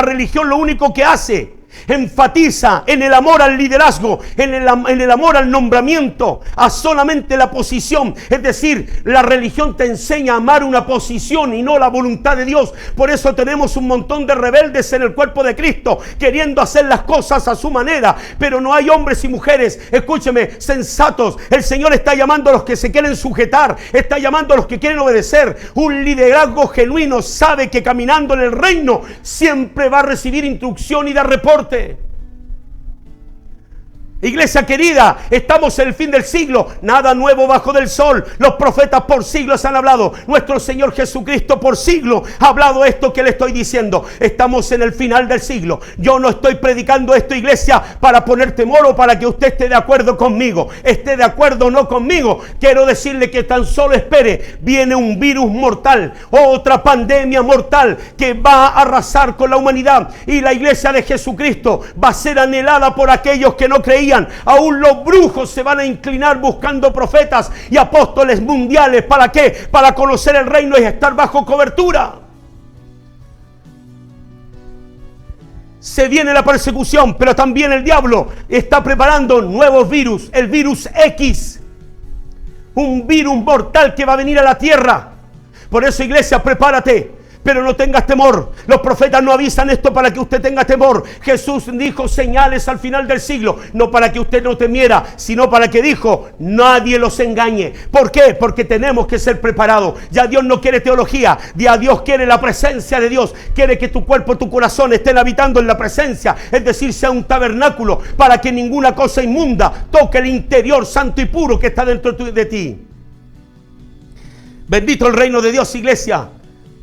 Speaker 1: lo único que hace, enfatiza en el amor al liderazgo, en el amor al nombramiento, a solamente la posición. Es decir, la religión te enseña a amar una posición y no la voluntad de Dios. Por eso tenemos un montón de rebeldes en el cuerpo de Cristo, queriendo hacer las cosas a su manera, pero no hay hombres y mujeres, escúcheme, sensatos. El Señor está llamando a los que se quieren sujetar, está llamando a los que quieren obedecer. Un liderazgo genuino sabe que caminando en el reino siempre va a recibir instrucción y dar reporte. Iglesia querida, estamos en el fin del siglo, nada nuevo bajo del sol. Los profetas por siglos han hablado, nuestro Señor Jesucristo por siglos ha hablado esto que le estoy diciendo. Estamos en el final del siglo. Yo no estoy predicando esto, iglesia, para poner temor o para que usted esté de acuerdo conmigo, esté de acuerdo o no conmigo. Quiero decirle que tan solo espere, viene un virus mortal, otra pandemia mortal que va a arrasar con la humanidad, y la iglesia de Jesucristo va a ser anhelada por aquellos que no creían. Aún los brujos se van a inclinar buscando profetas y apóstoles mundiales. ¿Para qué? Para conocer el reino y estar bajo cobertura. Se viene la persecución, pero también el diablo está preparando nuevos virus. El virus X, un virus mortal que va a venir a la tierra. Por eso, iglesia, prepárate. Pero no tengas temor. Los profetas no avisan esto para que usted tenga temor. Jesús dijo señales al final del siglo, no para que usted no temiera, sino para que dijo, nadie los engañe. ¿Por qué? Porque tenemos que ser preparados. Ya Dios no quiere teología, ya Dios quiere la presencia de Dios. Quiere que tu cuerpo, tu corazón estén habitando en la presencia, es decir, sea un tabernáculo, para que ninguna cosa inmunda toque el interior santo y puro que está dentro de ti. Bendito el reino de Dios, iglesia.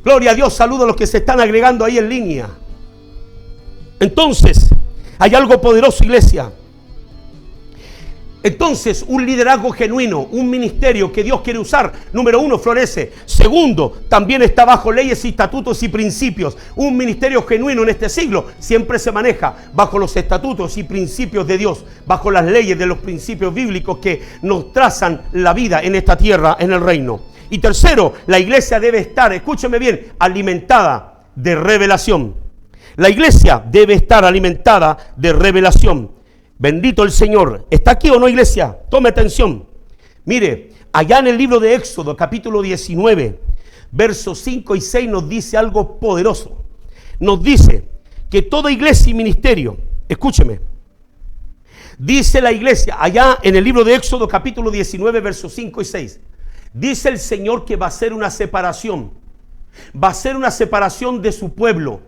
Speaker 1: Gloria a Dios, saludo a los que se están agregando ahí en línea. Entonces, hay algo poderoso, iglesia. Entonces, un liderazgo genuino, un ministerio que Dios quiere usar, número uno, florece. Segundo, también está bajo leyes y estatutos y principios. Un ministerio genuino en este siglo siempre se maneja bajo los estatutos y principios de Dios, bajo las leyes de los principios bíblicos que nos trazan la vida en esta tierra, en el reino. Y tercero, la iglesia debe estar, escúcheme bien, alimentada de revelación. La iglesia debe estar alimentada de revelación. Bendito el Señor. ¿Está aquí o no, iglesia? Tome atención. Mire, allá en el libro de Éxodo, capítulo 19, versos 5 y 6 nos dice algo poderoso. Nos dice que toda iglesia y ministerio, escúcheme, dice la iglesia, allá en el libro de Éxodo, capítulo 19, versos 5 y 6, dice el Señor que va a hacer una separación. Va a ser una separación de su pueblo,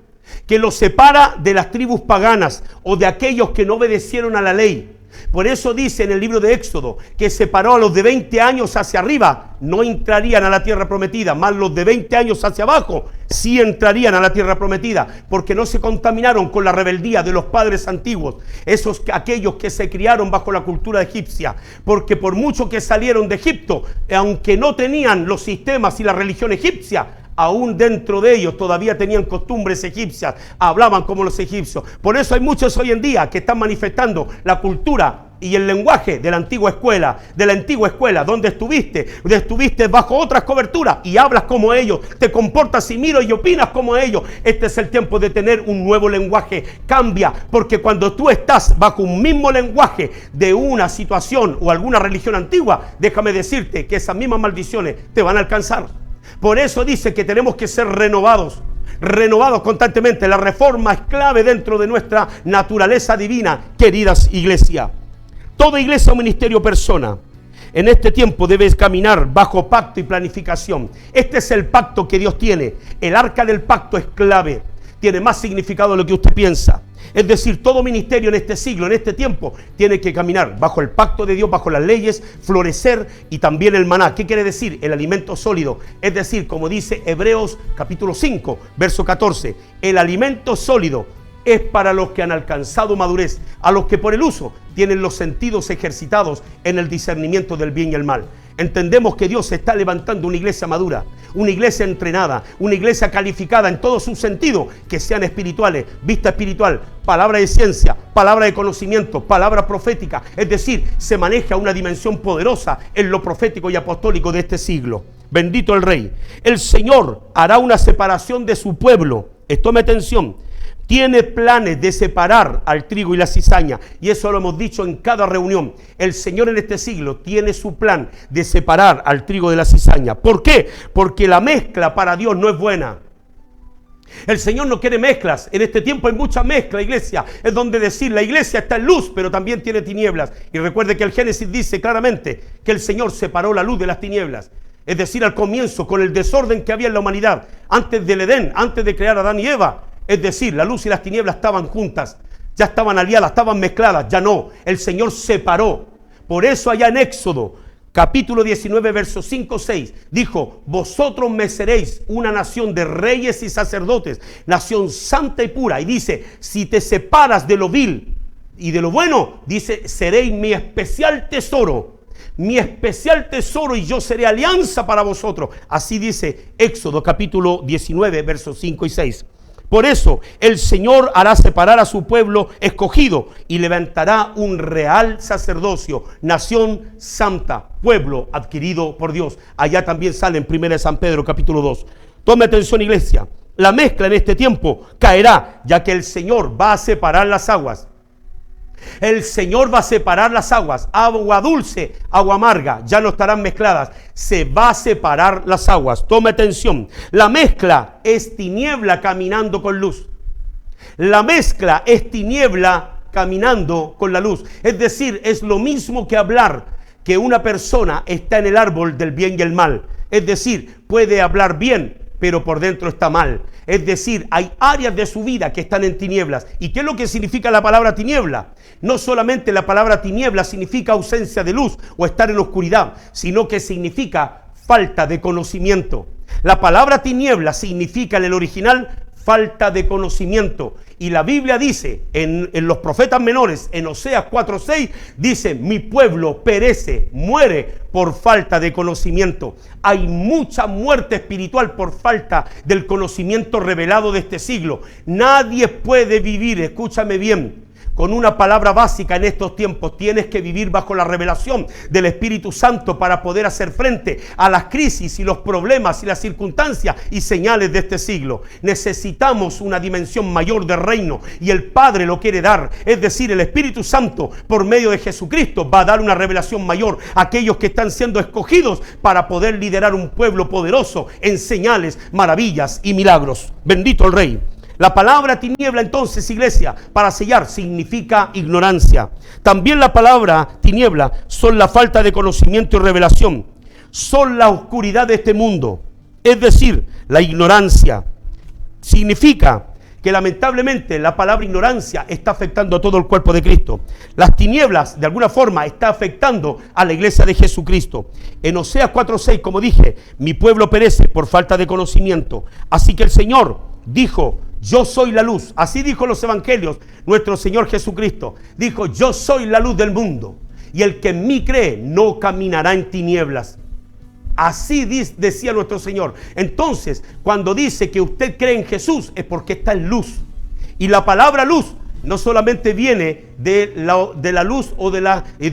Speaker 1: que los separa de las tribus paganas o de aquellos que no obedecieron a la ley. Por eso dice en el libro de Éxodo que separó a los de 20 años hacia arriba, no entrarían a la tierra prometida, más los de 20 años hacia abajo sí entrarían a la tierra prometida, porque no se contaminaron con la rebeldía de los padres antiguos, aquellos que se criaron bajo la cultura egipcia, porque por mucho que salieron de Egipto, aunque no tenían los sistemas y la religión egipcia, aún dentro de ellos todavía tenían costumbres egipcias, hablaban como los egipcios. Por eso hay muchos hoy en día que están manifestando la cultura y el lenguaje de la antigua escuela, donde estuviste bajo otras coberturas y hablas como ellos, te comportas y miras y opinas como ellos. Este es el tiempo de tener un nuevo lenguaje. Cambia, porque cuando tú estás bajo un mismo lenguaje de una situación o alguna religión antigua, déjame decirte que esas mismas maldiciones te van a alcanzar. Por eso dice que tenemos que ser renovados constantemente. La reforma es clave dentro de nuestra naturaleza divina, queridas iglesias. Toda iglesia o ministerio o persona en este tiempo debe caminar bajo pacto y planificación. Este es el pacto que Dios tiene. El arca del pacto es clave. Tiene más significado de lo que usted piensa. Es decir, todo ministerio en este siglo, en este tiempo, tiene que caminar bajo el pacto de Dios, bajo las leyes, florecer y también el maná. ¿Qué quiere decir? El alimento sólido. Es decir, como dice Hebreos capítulo 5, verso 14, el alimento sólido es para los que han alcanzado madurez, a los que por el uso tienen los sentidos ejercitados en el discernimiento del bien y el mal. Entendemos que Dios está levantando una iglesia madura, una iglesia entrenada, una iglesia calificada en todo su sentido, que sean espirituales, vista espiritual, palabra de ciencia, palabra de conocimiento, palabra profética. Es decir, se maneja una dimensión poderosa en lo profético y apostólico de este siglo. Bendito el Rey. El Señor hará una separación de su pueblo. Tome atención. Tiene planes de separar al trigo y la cizaña, y eso lo hemos dicho en cada reunión. El Señor en este siglo tiene su plan de separar al trigo de la cizaña. ¿Por qué? Porque la mezcla para Dios no es buena. El Señor no quiere mezclas. En este tiempo hay mucha mezcla, iglesia. Es donde decir, la iglesia está en luz, pero también tiene tinieblas. Y recuerde que el Génesis dice claramente que el Señor separó la luz de las tinieblas. Es decir, al comienzo, con el desorden que había en la humanidad, antes del Edén, antes de crear a Adán y Eva. Es decir, la luz y las tinieblas estaban juntas, ya estaban aliadas, estaban mezcladas, ya no. El Señor separó. Por eso allá en Éxodo, capítulo 19, versos 5-6, dijo, vosotros me seréis una nación de reyes y sacerdotes, nación santa y pura. Y dice, si te separas de lo vil y de lo bueno, dice, seréis mi especial tesoro. Mi especial tesoro y yo seré alianza para vosotros. Así dice Éxodo capítulo 19, versos 5 y 6. Por eso el Señor hará separar a su pueblo escogido y levantará un real sacerdocio, nación santa, pueblo adquirido por Dios. Allá también sale en 1 San Pedro capítulo 2. Tome atención, iglesia. La mezcla en este tiempo caerá, ya que el Señor va a separar las aguas. El Señor va a separar las aguas, agua dulce, agua amarga, ya no estarán mezcladas. Se va a separar las aguas. Tome atención. La mezcla es tiniebla caminando con luz. La mezcla es tiniebla caminando con la luz. Es decir, es lo mismo que hablar que una persona está en el árbol del bien y el mal. Es decir, puede hablar bien, pero por dentro está mal. Es decir, hay áreas de su vida que están en tinieblas. ¿Y qué es lo que significa la palabra tiniebla? No solamente la palabra tiniebla significa ausencia de luz o estar en oscuridad, sino que significa falta de conocimiento. La palabra tiniebla significa en el original falta de conocimiento. Y la Biblia dice en los profetas menores, en Oseas 4:6, dice: mi pueblo perece, muere por falta de conocimiento. Hay mucha muerte espiritual por falta del conocimiento revelado de este siglo. Nadie puede vivir, escúchame bien, con una palabra básica en estos tiempos. Tienes que vivir bajo la revelación del Espíritu Santo para poder hacer frente a las crisis y los problemas y las circunstancias y señales de este siglo. Necesitamos una dimensión mayor del reino y el Padre lo quiere dar. Es decir, el Espíritu Santo por medio de Jesucristo va a dar una revelación mayor a aquellos que están siendo escogidos para poder liderar un pueblo poderoso en señales, maravillas y milagros. Bendito el Rey. La palabra tiniebla entonces, iglesia, para sellar, significa ignorancia. También la palabra tiniebla son la falta de conocimiento y revelación. Son la oscuridad de este mundo. Es decir, la ignorancia. Significa que lamentablemente la palabra ignorancia está afectando a todo el cuerpo de Cristo. Las tinieblas de alguna forma está afectando a la iglesia de Jesucristo. En Oseas 4:6, como dije, mi pueblo perece por falta de conocimiento. Así que el Señor dijo: yo soy la luz. Así dijo los evangelios nuestro Señor Jesucristo. Dijo: yo soy la luz del mundo, y el que en mí cree no caminará en tinieblas. Así decía nuestro Señor. Entonces, cuando dice que usted cree en Jesús, es porque está en luz. Y la palabra luz no solamente viene de la luz o de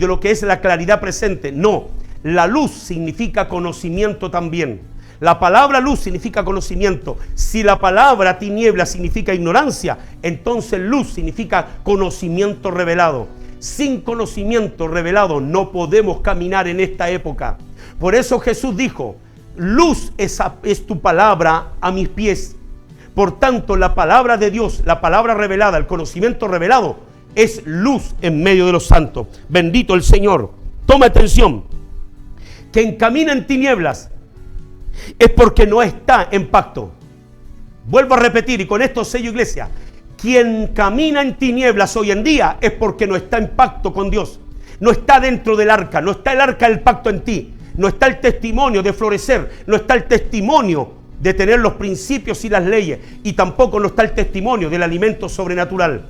Speaker 1: lo que es la claridad presente. No, la luz significa conocimiento también. La palabra luz significa conocimiento. Si la palabra tiniebla significa ignorancia, entonces luz significa conocimiento revelado. Sin conocimiento revelado no podemos caminar en esta época. Por eso Jesús dijo: luz es tu palabra a mis pies. Por tanto, la palabra de Dios, la palabra revelada, el conocimiento revelado, es luz en medio de los santos. Bendito el Señor. Toma atención. Quien camina en tinieblas es porque no está en pacto. Vuelvo a repetir, y con esto sello, iglesia: quien camina en tinieblas hoy en día es porque no está en pacto con Dios. No está dentro del arca, no está el arca del pacto en ti. No está el testimonio de florecer, no está el testimonio de tener los principios y las leyes, y tampoco no está el testimonio del alimento sobrenatural.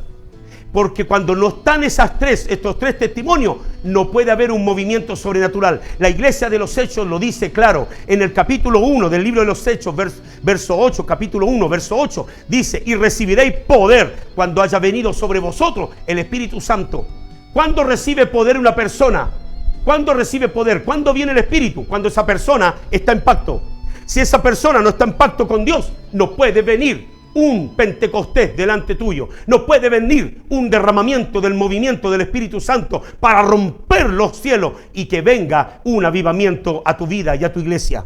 Speaker 1: Porque cuando no están estos tres testimonios, no puede haber un movimiento sobrenatural. La iglesia de los Hechos lo dice claro. En el capítulo 1 del libro de los Hechos, verso 8, capítulo 1, verso 8, dice: y recibiréis poder cuando haya venido sobre vosotros el Espíritu Santo. ¿Cuándo recibe poder una persona? ¿Cuándo recibe poder? ¿Cuándo viene el Espíritu? Cuando esa persona está en pacto. Si esa persona no está en pacto con Dios, no puede venir un Pentecostés delante tuyo. No puede venir un derramamiento del movimiento del Espíritu Santo para romper los cielos y que venga un avivamiento a tu vida y a tu iglesia.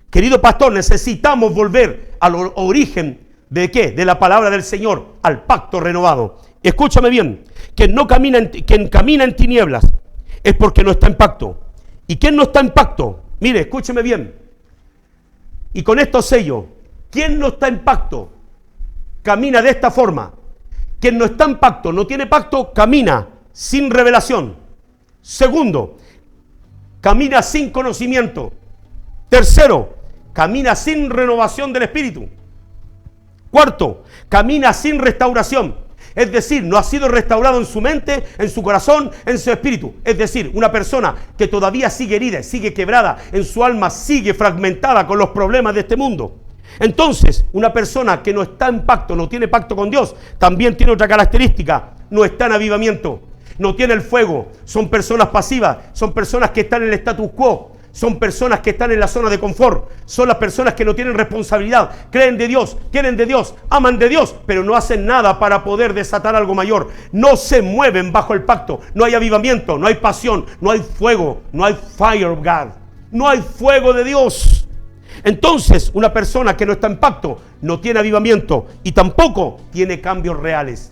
Speaker 1: Querido pastor, necesitamos volver al origen ¿de qué? De la palabra del Señor, al pacto renovado. Escúchame bien: quien camina en tinieblas es porque no está en pacto. ¿Y quién no está en pacto? Mire, escúcheme bien. Y con esto sello: quien no está en pacto camina de esta forma. Quien no está en pacto, no tiene pacto, camina sin revelación. Segundo, camina sin conocimiento. Tercero, camina sin renovación del espíritu. Cuarto, camina sin restauración. Es decir, no ha sido restaurado en su mente, en su corazón, en su espíritu. Es decir, una persona que todavía sigue herida, sigue quebrada en su alma, sigue fragmentada con los problemas de este mundo. Entonces, una persona que no está en pacto, no tiene pacto con Dios, también tiene otra característica: no está en avivamiento, no tiene el fuego. Son personas pasivas, son personas que están en el status quo, son personas que están en la zona de confort, son las personas que no tienen responsabilidad, creen de Dios, quieren de Dios, aman de Dios, pero no hacen nada para poder desatar algo mayor. No se mueven bajo el pacto, no hay avivamiento, no hay pasión, no hay fuego, no hay fire of God, no hay fuego de Dios. Entonces, una persona que no está en pacto no tiene avivamiento y tampoco tiene cambios reales.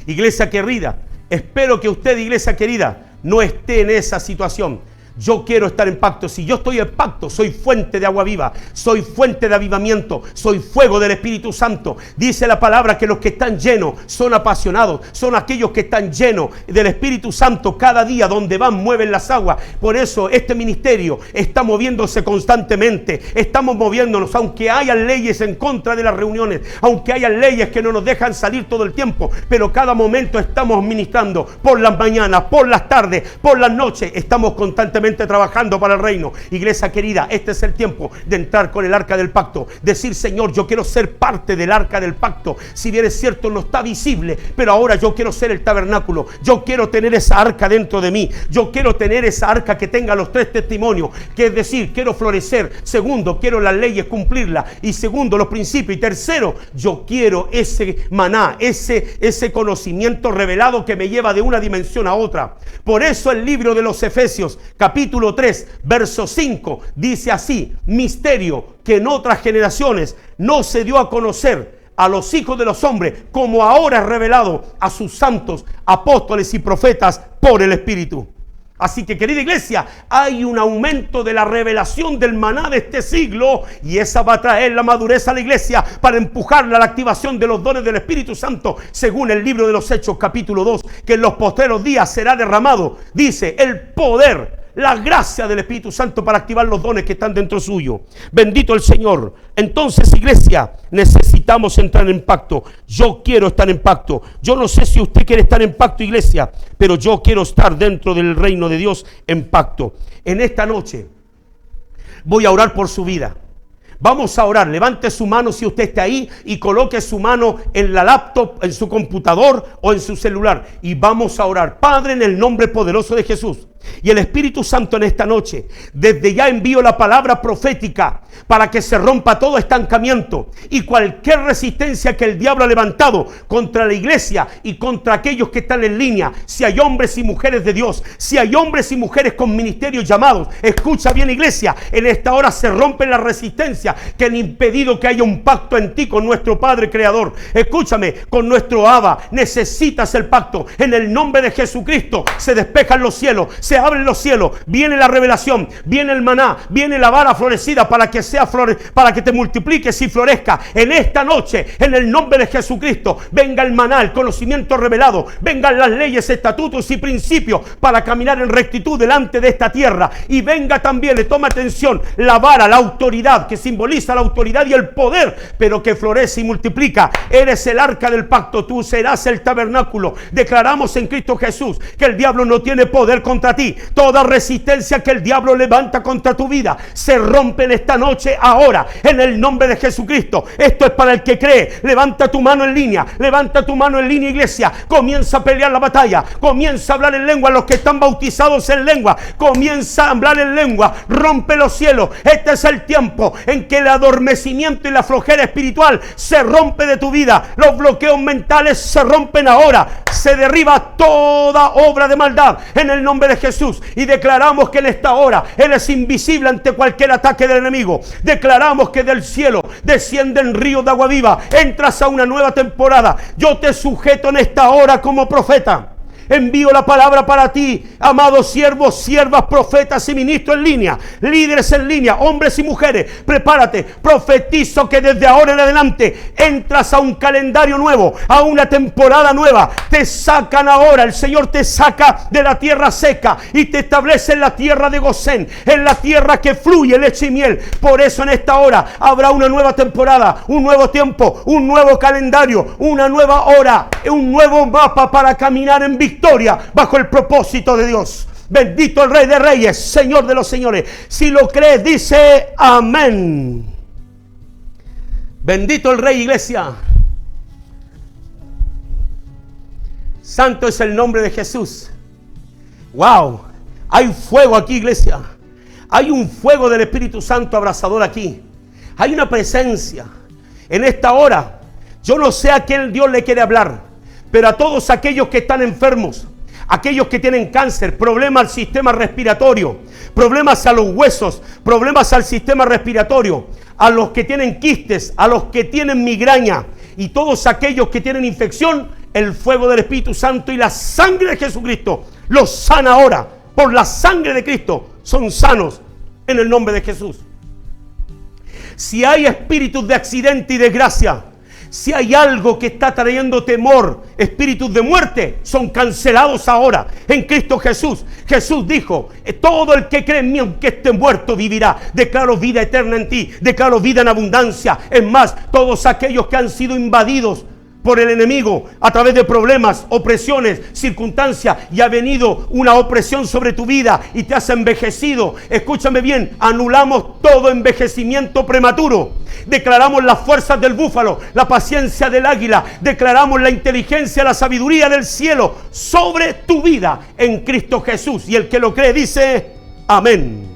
Speaker 1: Iglesia querida, espero que usted, iglesia querida, no esté en esa situación. Yo quiero estar en pacto. Si yo estoy en pacto, soy fuente de agua viva, soy fuente de avivamiento, soy fuego del Espíritu Santo. Dice la palabra que los que están llenos son apasionados, son aquellos que están llenos del Espíritu Santo. Cada día donde van mueven las aguas. Por eso este ministerio está moviéndose constantemente. Estamos moviéndonos, aunque haya leyes en contra de las reuniones, aunque haya leyes que no nos dejan salir todo el tiempo, pero cada momento estamos ministrando, por las mañanas, por las tardes, por las noches, estamos constantemente trabajando para el reino. Iglesia querida, este es el tiempo de entrar con el arca del pacto, decir: Señor, yo quiero ser parte del arca del pacto. Si bien es cierto, no está visible, pero ahora yo quiero ser el tabernáculo, yo quiero tener esa arca dentro de mí, yo quiero tener esa arca que tenga los 3 testimonios, que es decir, quiero florecer. Segundo, quiero las leyes cumplirlas, y segundo, los principios, y tercero, yo quiero ese maná, ese conocimiento revelado que me lleva de una dimensión a otra. Por eso el libro de los Efesios, capítulo 3, verso 5, dice así: misterio que en otras generaciones no se dio a conocer a los hijos de los hombres, como ahora es revelado a sus santos apóstoles y profetas por el Espíritu. Así que, querida iglesia, hay un aumento de la revelación del maná de este siglo, y esa va a traer la madurez a la iglesia para empujarla a la activación de los dones del Espíritu Santo, según el libro de los Hechos capítulo 2, que en los postreros días será derramado, dice, el poder, la gracia del Espíritu Santo para activar los dones que están dentro suyo. Bendito el Señor. Entonces, iglesia, necesitamos entrar en pacto. Yo quiero estar en pacto. Yo no sé si usted quiere estar en pacto, iglesia, pero yo quiero estar dentro del reino de Dios en pacto. En esta noche voy a orar por su vida. Vamos a orar. Levante su mano si usted está ahí y coloque su mano en la laptop, en su computador o en su celular, y vamos a orar. Padre, en el nombre poderoso de Jesús y el Espíritu Santo, en esta noche, desde ya envío la palabra profética para que se rompa todo estancamiento y cualquier resistencia que el diablo ha levantado contra la iglesia y contra aquellos que están en línea. Si hay hombres y mujeres de Dios, si hay hombres y mujeres con ministerios llamados, escucha bien, iglesia, en esta hora se rompen las resistencias que han impedido que haya un pacto en ti con nuestro Padre Creador. Escúchame, con nuestro Abba. Necesitas el pacto. En el nombre de Jesucristo se despejan los cielos, se abren los cielos, viene la revelación, viene el maná, viene la vara florecida para que sea para que te multipliques y florezca. En esta noche, en el nombre de Jesucristo, venga el maná, el conocimiento revelado, vengan las leyes, estatutos y principios para caminar en rectitud delante de esta tierra, y venga también, le toma atención, la vara, la autoridad que simboliza la autoridad y el poder, pero que florece y multiplica. Eres el arca del pacto, tú serás el tabernáculo. Declaramos en Cristo Jesús que el diablo no tiene poder contra ti. Toda resistencia que el diablo levanta contra tu vida se rompe en esta noche, ahora, en el nombre de Jesucristo. Esto es para el que cree. Levanta tu mano en línea, levanta tu mano en línea, iglesia. Comienza a pelear la batalla, comienza a hablar en lengua. Los que están bautizados en lengua, comienza a hablar en lengua. Rompe los cielos. Este es el tiempo en que el adormecimiento y la flojera espiritual se rompe de tu vida. Los bloqueos mentales se rompen ahora. Se derriba toda obra de maldad en el nombre de Jesús, y declaramos que en esta hora Él es invisible ante cualquier ataque del enemigo. Declaramos que del cielo descienden ríos de agua viva. Entras a una nueva temporada. Yo te sujeto en esta hora como profeta. Envío la palabra para ti, amados siervos, siervas, profetas y ministros en línea, líderes en línea, hombres y mujeres. Prepárate, profetizo que desde ahora en adelante entras a un calendario nuevo, a una temporada nueva. Te sacan ahora, el Señor te saca de la tierra seca y te establece en la tierra de Gosén, en la tierra que fluye leche y miel. Por eso en esta hora habrá una nueva temporada, un nuevo tiempo, un nuevo calendario, una nueva hora, un nuevo mapa para caminar en victoria bajo el propósito de Dios. Bendito el Rey de Reyes, Señor de los Señores. Si lo crees, dice amén. Bendito el Rey, iglesia. Santo es el nombre de Jesús. Wow, hay fuego aquí, iglesia. Hay un fuego del Espíritu Santo abrasador aquí. Hay una presencia en esta hora. Yo no sé a quién Dios le quiere hablar, pero a todos aquellos que están enfermos, aquellos que tienen cáncer, problemas al sistema respiratorio, problemas a los huesos, problemas al sistema respiratorio, a los que tienen quistes, a los que tienen migraña y todos aquellos que tienen infección, el fuego del Espíritu Santo y la sangre de Jesucristo los sana ahora. Por la sangre de Cristo son sanos en el nombre de Jesús. Si hay espíritus de accidente y desgracia, si hay algo que está trayendo temor, espíritus de muerte, son cancelados ahora en Cristo Jesús. Jesús dijo: todo el que cree en mí, aunque esté muerto, vivirá. Declaro vida eterna en ti, declaro vida en abundancia. Es más, todos aquellos que han sido invadidos por el enemigo a través de problemas, opresiones, circunstancias, y ha venido una opresión sobre tu vida y te has envejecido, escúchame bien, anulamos todo envejecimiento prematuro. Declaramos las fuerzas del búfalo, la paciencia del águila, declaramos la inteligencia, la sabiduría del cielo sobre tu vida en Cristo Jesús. Y el que lo cree dice amén.